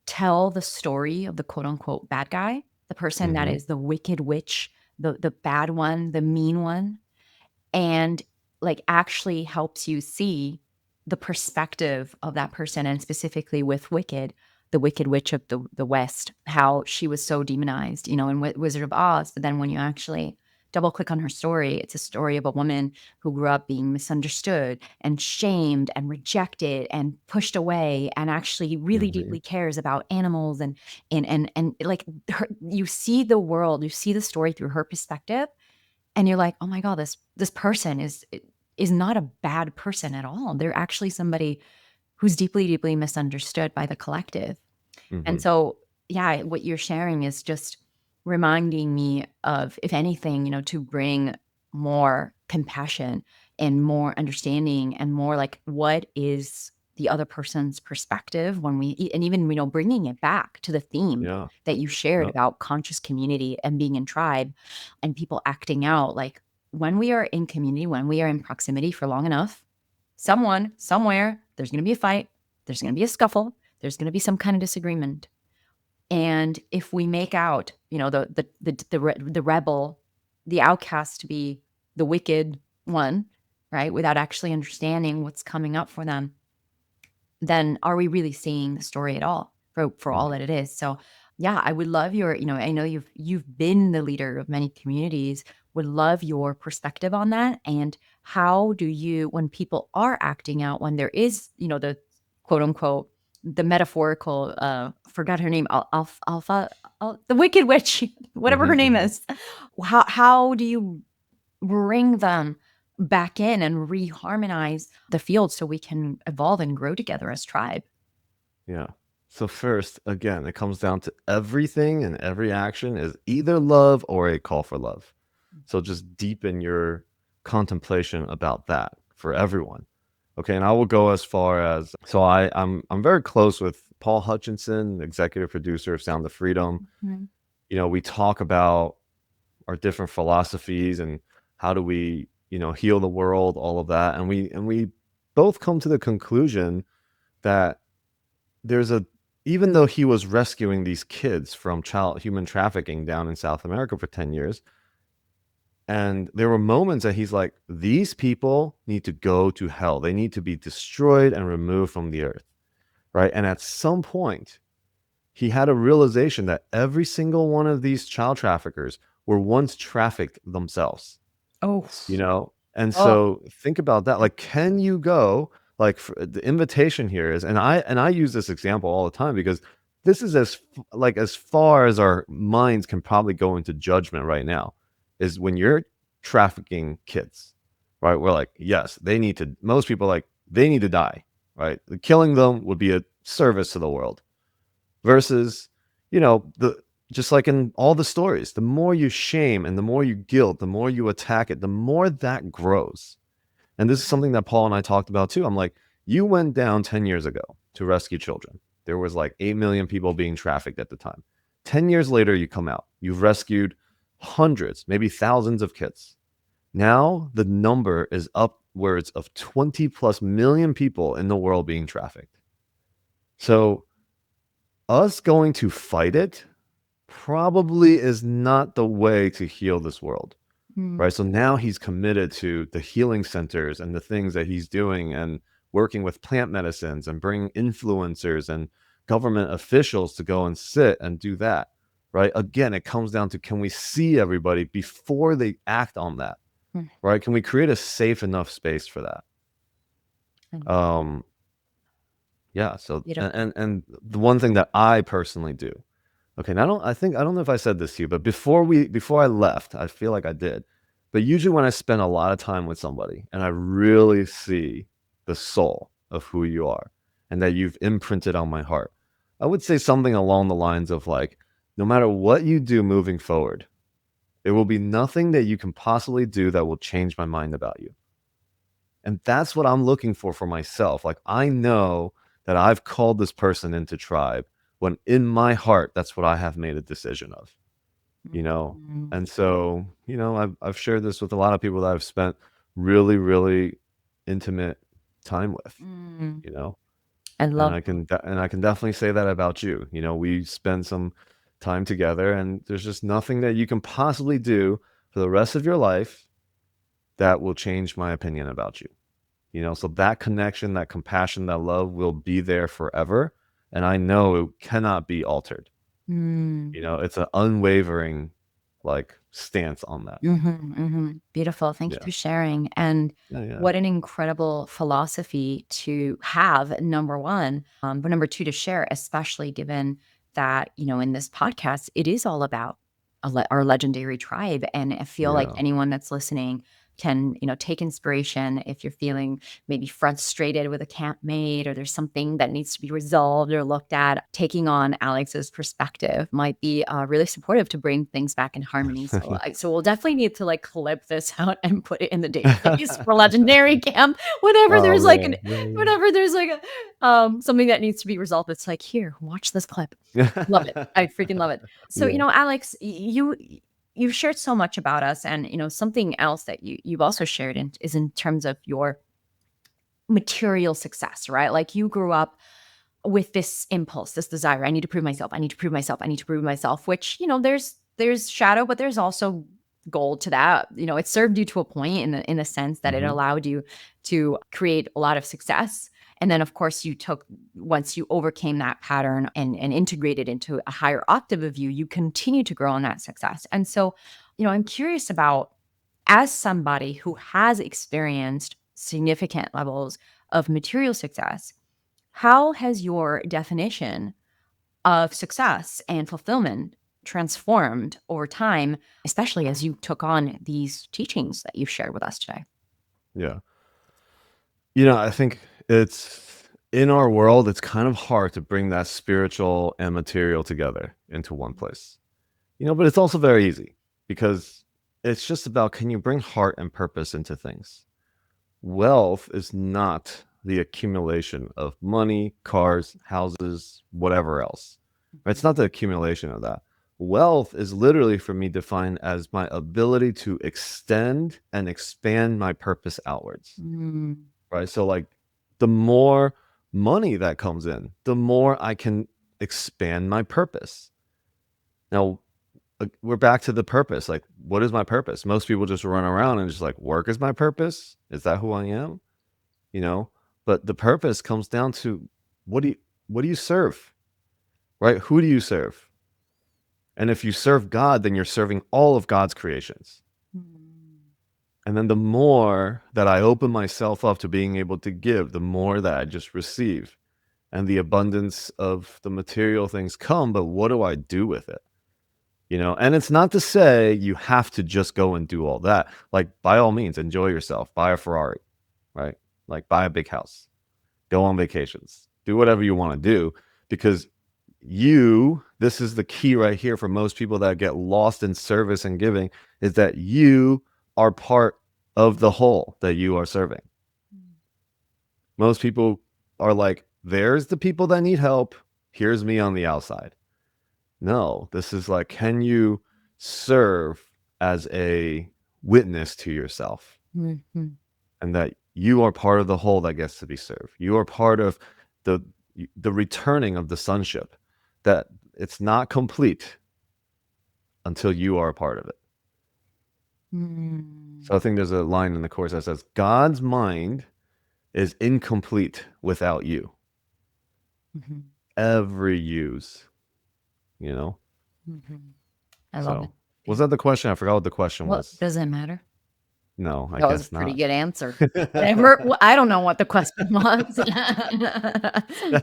tell the story of the quote unquote bad guy, the person that Hmm. is the wicked witch, the bad one, the mean one, and like actually helps you see the perspective of that person, and specifically with Wicked, the Wicked Witch of the West, how she was so demonized, in Wizard of Oz. But then when you actually double click on her story, it's a story of a woman who grew up being misunderstood and shamed and rejected and pushed away, and actually really Hmm. deeply cares about animals and like you see the world, you see the story through her perspective, and you're like, "Oh my god, this person is not a bad person at all. They're actually somebody who's deeply, deeply misunderstood by the collective." And Hmm. so, yeah, what you're sharing is just reminding me of, if anything, to bring more compassion and more understanding and more like what is the other person's perspective when and even, bringing it back to the theme Yeah. that you shared Yeah. about conscious community and being in tribe and people acting out. Like when we are in community, when we are in proximity for long enough, someone, somewhere, there's going to be a fight, there's going to be a scuffle, there's going to be some kind of disagreement. And if we make out, the rebel, the outcast to be the wicked one, right, without actually understanding what's coming up for them, then are we really seeing the story at all for all Mhm. that it is? So yeah, I would love your, I know you've been the leader of many communities, would love your perspective on that. And how do you, when people are acting out, when there is, the quote unquote, the metaphorical, forgot her name, Alpha, the Wicked Witch, whatever her Mhm. name Mhm. is. How do you bring them back in and reharmonize the field so we can evolve and grow together as tribe? Yeah. So first, again, it comes down to everything and every action is either love or a call for love. So just deepen your contemplation about that for everyone. Okay, and I will go as far as so I'm very close with Paul Hutchinson, executive producer of Sound of Freedom. Mhm. We talk about our different philosophies and how do we, heal the world, all of that. And we both come to the conclusion that there's a even though he was rescuing these kids from child human trafficking down in South America for 10 years, and there were moments that he's like, these people need to go to hell. They need to be destroyed and removed from the earth, right? And at some point, he had a realization that every single one of these child traffickers were once trafficked themselves. Oh, And oh, so think about that. Like, can you go, like, the invitation here is, and I use this example all the time because this is like as far as our minds can probably go into judgment right now, is when you're trafficking kids, right? We're like, yes, most people like they need to die, right? Killing them would be a service to the world versus, the just like in all the stories, the more you shame and the more you guilt, the more you attack it, the more that grows. And this is something that Paul and I talked about too. I'm like, you went down 10 years ago to rescue children. There was like 8 million people being trafficked at the time. 10 years later, you come out. You've rescued hundreds, maybe thousands of kids. Now the number is upwards of 20 plus million people in the world being trafficked. So us going to fight it probably is not the way to heal this world, mm, right? So now he's committed to the healing centers and the things that he's doing and working with plant medicines and bringing influencers and government officials to go and sit and do that, right? Again, it comes down to, can we see everybody before they act on that, mm, right? Can we create a safe enough space for that? mm, Um, yeah. So beautiful. and the one thing that I personally do. Okay, and I don't know if I said this to you, but before I left, I feel like I did. But usually when I spend a lot of time with somebody and I really see the soul of who you are and that you've imprinted on my heart, I would say something along the lines of like, no matter what you do moving forward, There will be nothing that you can possibly do that will change my mind about you. And that's what I'm looking for myself. Like, I know that I've called this person into tribe when in my heart, that's what I have made a decision of, you know? Mm, And so, I've shared this with a lot of people that I've spent really, really intimate time with, mm. you know? I And love. I can definitely say that about you. We spend some time together, and there's just nothing that you can possibly do for the rest of your life that will change my opinion about you. So that connection, that compassion, that love will be there forever, and I know it cannot be altered. Mm. It's an unwavering, like, stance on that. Beautiful. Thank you Yeah. for sharing. And Yeah, yeah. what an incredible philosophy to have, number one. But number two, to share, especially given that, in this podcast, it is all about our legendary tribe. And I feel like Yeah. anyone that's listening can, take inspiration if you're feeling maybe frustrated with a campmate or there's something that needs to be resolved or looked at. Taking on Alex's perspective might be really supportive to bring things back in harmony. So, so we'll definitely need to like clip this out and put it in the database for legendary camp. Whenever Oh, there's like an, man. Yeah, whenever there's like something that needs to be resolved, it's like, here, watch this clip. Love it. yeah. I freaking love it. So, Yeah. Alex, you've shared so much about us, and something else that you've also shared is in terms of your material success, right? Like you grew up with this impulse, this desire. I need to prove myself. I need to prove myself. I need to prove myself. Which there's shadow, but there's also gold to that. It served you to a point in the sense that it Hmm. allowed you to create a lot of success. And then, of course, once you overcame that pattern and integrated into a higher octave of you, you continue to grow in that success. And so, I'm curious about, as somebody who has experienced significant levels of material success, how has your definition of success and fulfillment transformed over time, especially as you took on these teachings that you've shared with us today? Yeah. I think it's in our world, it's kind of hard to bring that spiritual and material together into one place. But it's also very easy because it's just about, can you bring heart and purpose into things? Wealth is not the accumulation of money, cars, houses, whatever else. Right? It's not the accumulation of that. Wealth is literally, for me, defined as my ability to extend and expand my purpose outwards. Mm, Right? So, like, the more money that comes in, the more I can expand my purpose. Now, we're back to the purpose. Like, what is my purpose? Most people just run around and just like, work is my purpose. Is that who I am? you know but the purpose comes down to, what do you serve, right? Who do you serve? And if you serve God, then you're serving all of God's creations. mm, And then the more that I open myself up to being able to give, the more that I just receive, and the abundance of the material things come. But what do I do with it? And it's not to say you have to just go and do all that. Like, by all means, enjoy yourself, buy a Ferrari, right? Like, buy a big house, go on vacations, do whatever you want to do, because this is the key right here for most people that get lost in service and giving, is that you are part of the whole that you are serving. Most people are like, there's the people that need help, here's me on the outside. No, this is like, can you serve as a witness to yourself, mm, mm, and that you are part of the whole that gets to be served. You are part of the the returning of the sonship, that it's not complete until you are a part of it. mm, So I think there's a line in the course that says, God's mind is incomplete without you. mhm, Every use, you know? mhm. I love it. So was Yeah. that the question? I forgot what the question Well, was. does it matter? No, I That was a guess pretty not. good answer. I don't know what the question was.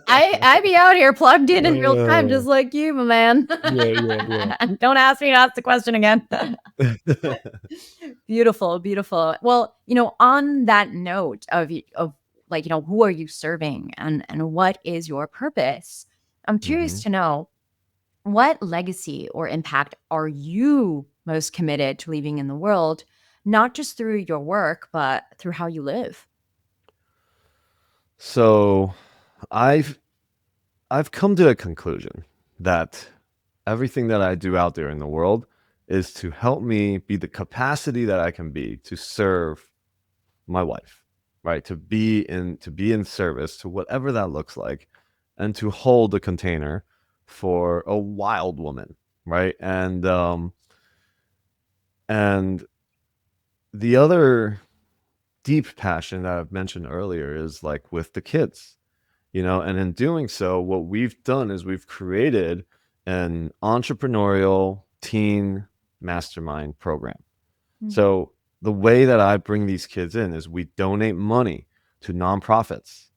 I be out here plugged in real time, Uh, just like you, my man. yeah, yeah, Don't ask me to ask the question again. yeah. Beautiful, beautiful. Well, on that note of like, who are you serving and what is your purpose? I'm curious Hmm. to know, what legacy or impact are you most committed to leaving in the world, not just through your work, but through how you live? So I've I've come to a conclusion that everything that I do out there in the world is to help me be the capacity that I can be to serve my wife, right? To be in service to whatever that looks like, and to hold a container for a wild woman, right? And the other deep passion that I've mentioned earlier is like with the kids, and in doing so, what we've done is we've created an entrepreneurial teen mastermind program. Mm. So the way that I bring these kids in is we donate money to nonprofits.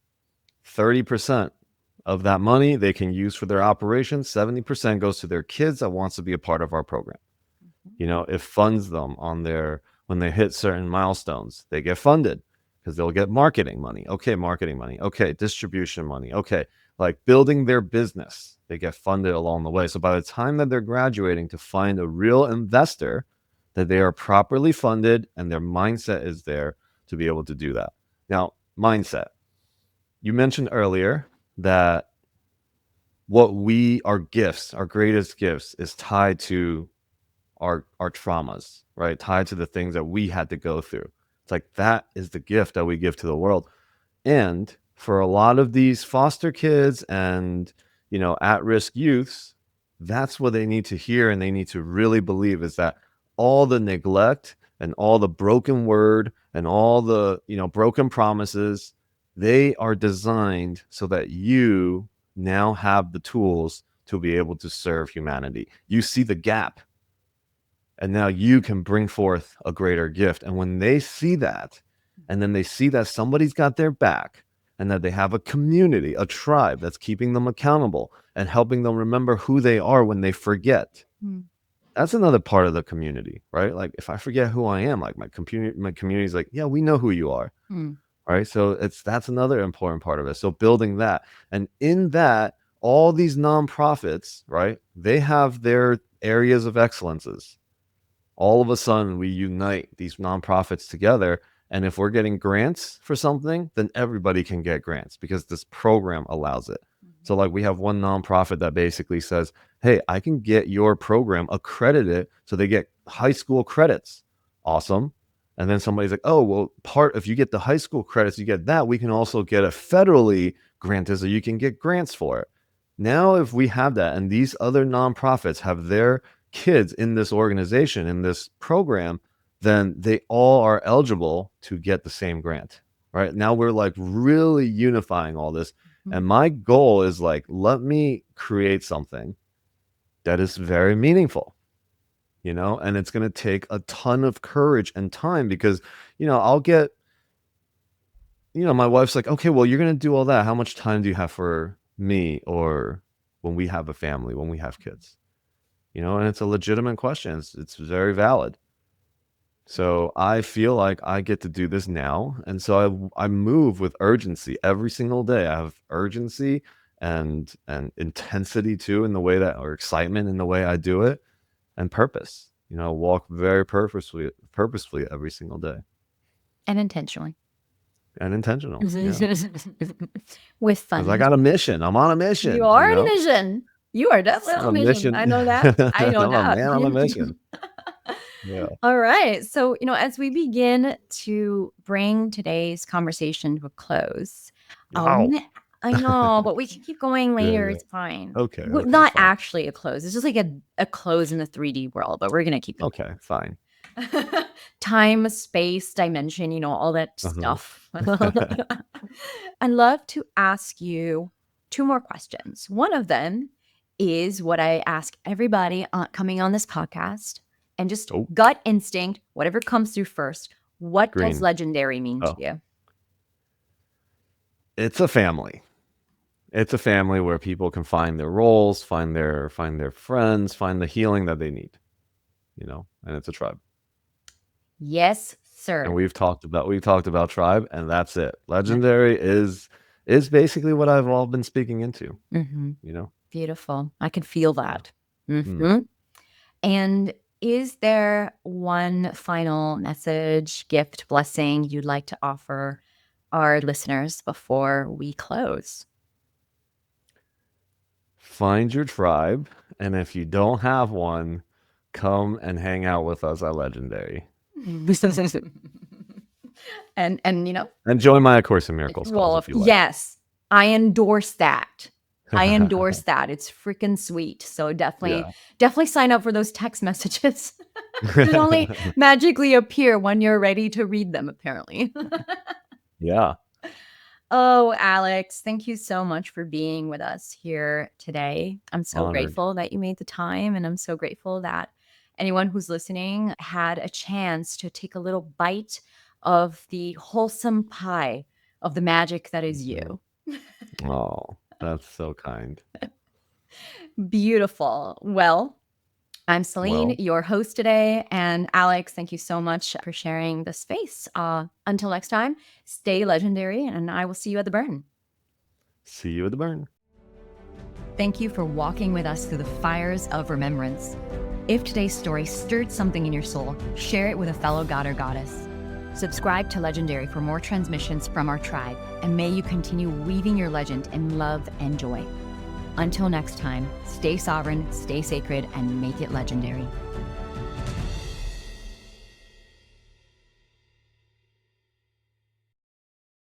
30% of that money they can use for their operations. 70% goes to their kids that wants to be a part of our program. It funds them on their when they hit certain milestones, they get funded because they'll get marketing money. Okay, marketing money. Okay, distribution money. Okay, like building their business, they get funded along the way. So by the time that they're graduating, to find a real investor, that they are properly funded and their mindset is there to be able to do that. Now, mindset. You mentioned earlier that our gifts, our greatest gifts, is tied to our traumas, right? Tied to the things that we had to go through. It's like that is the gift that we give to the world. And for a lot of these foster kids and, at-risk youths, that's what they need to hear and they need to really believe is that all the neglect and all the broken word and all the, broken promises, they are designed so that you now have the tools to be able to serve humanity. You see the gap and now you can bring forth a greater gift. And when they see that, and then they see that somebody's got their back and that they have a community, a tribe that's keeping them accountable and helping them remember who they are when they forget. Mm. That's another part of the community, right? Like if I forget who I am, like my community's like, yeah, we know who you are. Mm. Right. So that's another important part of it. So building that. And in that, all these nonprofits, right, they have their areas of excellences. All of a sudden we unite these nonprofits together, and if we're getting grants for something, then everybody can get grants because this program allows it. So like we have one nonprofit that basically says, hey, I can get your program accredited so they get high school credits. Awesome. And then somebody's like, oh, well, if you get the high school credits, you get that, we can also get a federally granted so you can get grants for it. Now if we have that and these other nonprofits have their kids in this organization, in this program, then they all are eligible to get the same grant. Right now, we're like really unifying all this. And my goal is like, let me create something that is very meaningful, and it's going to take a ton of courage and time because, I'll get, my wife's like, okay, well, you're going to do all that. How much time do you have for me or when we have a family, when we have kids? And it's a legitimate question. It's very valid. So I feel like I get to do this now. And so I move with urgency every single day. I have urgency and intensity too in the way that, or excitement in the way I do it, and purpose. Walk very purposefully every single day. And intentionally. And intentional. Yeah. With Because I fun. got a mission. I'm on a mission. You are on a mission. You are definitely on I'm a a mission. mission. I know that. I know I'm a that. man on a mission. Yeah. All right. So, as we begin to bring today's conversation to a close, Wow. I know, but we can keep going Yeah, later. yeah. It's fine. Okay. Not Fine. actually a close. It's just like a close in the 3D world, but we're going to keep it. Okay, fine. Time, space, dimension, all that Uh-huh. stuff. I'd love to ask you two more questions. One of them is what I ask everybody coming on this podcast, and just Oh, gut instinct, whatever comes through first. What does green. legendary mean to Oh, you? it's a family. It's a family where people can find their roles, find their friends, find the healing that they need. And it's a tribe. Yes, sir. And we've talked about tribe, and that's it. Legendary is basically what I've all been speaking into. Beautiful. I can feel that. And Is there one final message, gift, blessing you'd like to offer our listeners before we close? Find your tribe, and if you don't have one, come and hang out with us at Legendary. And And join my A Course in Miracles calls well, if you like. yes, I endorse that. I endorse that. It's freaking sweet. So definitely sign up for those text messages. They only magically appear when you're ready to read them, apparently. Yeah. Oh, Alex, thank you so much for being with us here today. I'm so Honored. grateful that you made the time, and I'm so grateful that anyone who's listening had a chance to take a little bite of the wholesome pie of the magic that is you. Oh, that's so kind. Beautiful. Well, I'm Celine, Well, your host today. And Alex, thank you so much for sharing the space. Until next time, stay legendary, and I will see you at the burn. see you at the burn. Thank you for walking with us through the fires of remembrance. If today's story stirred something in your soul, share it with a fellow god or goddess. Subscribe to Legendary for more transmissions from our tribe, and may you continue weaving your legend in love and joy. Until next time, stay sovereign, stay sacred, and make it legendary.